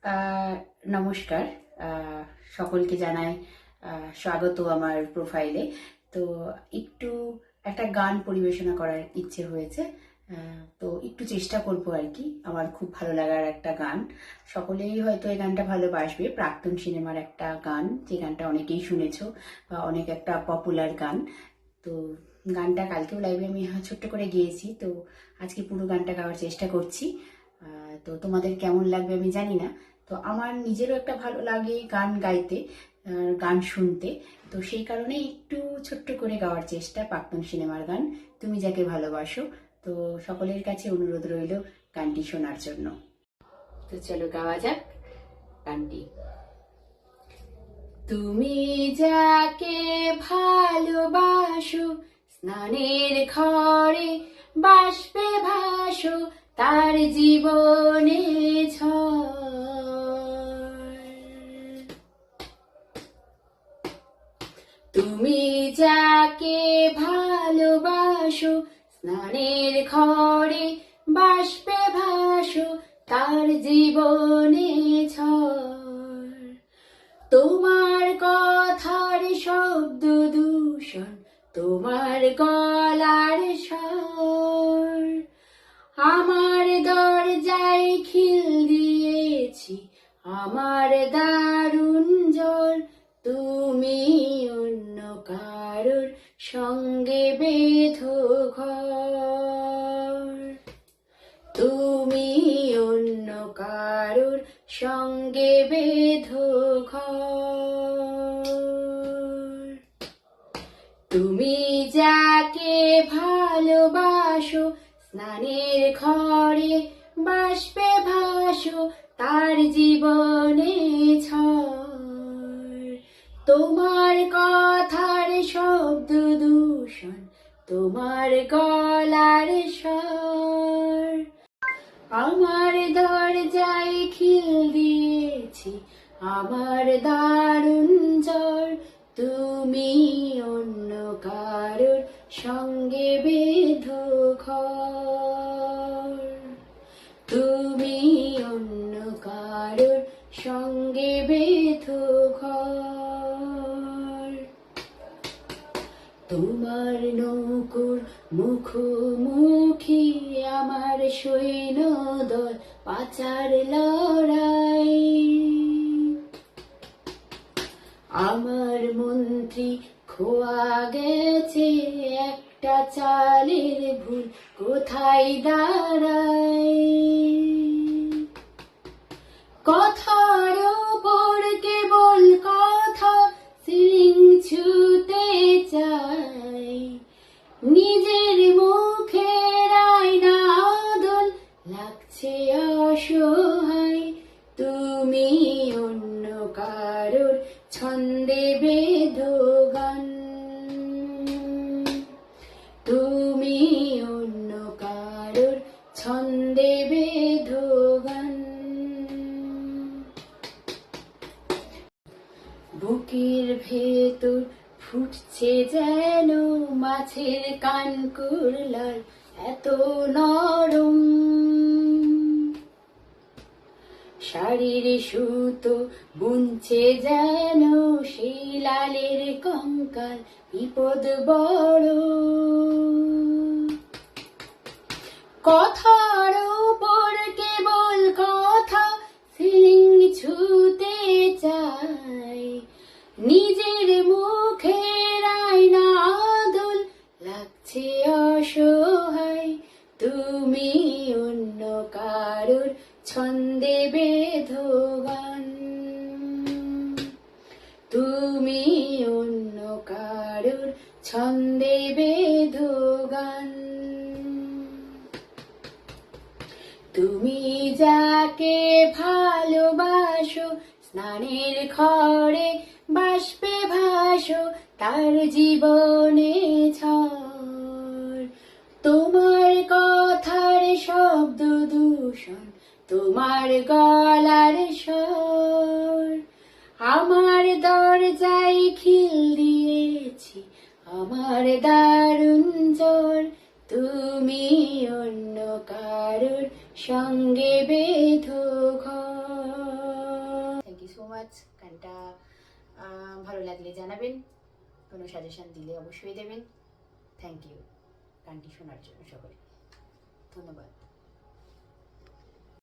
আহ, নমস্কার। আহ, সকলকে জানাই স্বাগত আমার প্রোফাইলে। তো একটু একটা গান পরিবেশনা করার ইচ্ছে হয়েছে। তো একটু চেষ্টা করব আর কি। আমার খুব ভালো লাগার একটা গান, সকলেই হয়তো এই গানটা ভালোবাসবে। প্রাক্তন সিনেমার একটা গান, যে গানটা অনেকেই শুনেছো বা অনেক একটা পপুলার গান। তো গানটা কালকেও লাইভে আমি ছোট্ট করে গেয়েছি, তো আজকে পুরো গানটা গাওয়ার চেষ্টা করছি। তো তোমাদের কেমন লাগবে আমি জানি না। তো আমার নিজেরও একটা ভালো লাগে গান গাইতে, গান শুনতে। তো সেই কারণে একটু ছোট্ট করে গাওয়ার চেষ্টা, প্রাক্তন সিনেমার গান তুমি যাকে ভালোবাসো। তো সকলের কাছে অনুরোধ রইল গানটি শোনার জন্য। তো চলো গাওয়া যাক গানটি। তুমি যাকে ভালোবাসো, স্নানের ঘরে বাষ্পে ভাসো, তার জীবনে ঝড়। তুমি যাকে ভালোবাসো, স্নানের ঘরে বাষ্পে ভাসো, তার জীবনে ঝড়। তোমার কথার শব্দ দূষণ, তোমার গলার স্বর, আমার দরজায় খিল দিয়েছি, আমার দারুণ জ্বর। তুমি অন্য কারোর সঙ্গে বেঁধো ঘর, তুমি অন্য কারোর সঙ্গে বেঁধো ঘর। তুমি যাকে ভালোবাসো, স্নানের ঘরে বাষ্পে ভাসো, তার জীবনে ঝড়। তোমার কথার শব্দ দূষণ, তোমার গলার স্বর, আমার দরজায় খিল দিয়েছি, আমার দারুণ জ্বর। তুমি অন্য কারোর সঙ্গে বেঁধো ঘর, তুমি অন্য কারোর সঙ্গে বেঁধো ঘর। তোমার নৌকোর মুখোমুখি আমার সৈন্যদল, পাচার লড়াই। আমার মন্ত্রী খোয়া গেছে, একটা চালের ভুল কোথায় দাঁড়ায়। কথার ওপর কেবল কথা, সিলিং ছুতে চাই, নিজের মুখের আয়না আদল লাগছে অসহায়। তুমি অন্য কারোর ছন্দে বেঁধো গান, তুমি অন্য কারোর ছন্দে বেঁধো গান। বুকের ভেতর ফুটছে যেন মাছের কানকুর লাল, এত নরম। শাড়ির সুতো বুনছে যেন সেই লালের কঙ্কাল, বিপদ বড়। কথার উপর কেবল কথা, সিলিং ছুতে চাই, নিজের মুখের আয়না আদল লাগছে অসহায়। তুমি অন্য কারোর ছন্দে বেঁধো গান, তুমি অন্য কারোর ছন্দে বেঁধো গান। তুমি যাকে ভালোবাসো, স্নানের ঘরে বাষ্পে ভাসো, তার জীবনে ঝড়। তোমার কথার শব্দ দূষণ, তোমার গলার স্বর, আমার দরজায় খিল দিয়েছি, আমার দারুণ জ্বর। তুমি অন্য কারোর সঙ্গে বেঁধো ঘর। গানটা ভালো লাগলে জানাবেন, কোনো সাজেশন দিলে অবশ্যই দেবেন। থ্যাংক ইউ গানটি শোনার জন্য সকলকে, ধন্যবাদ।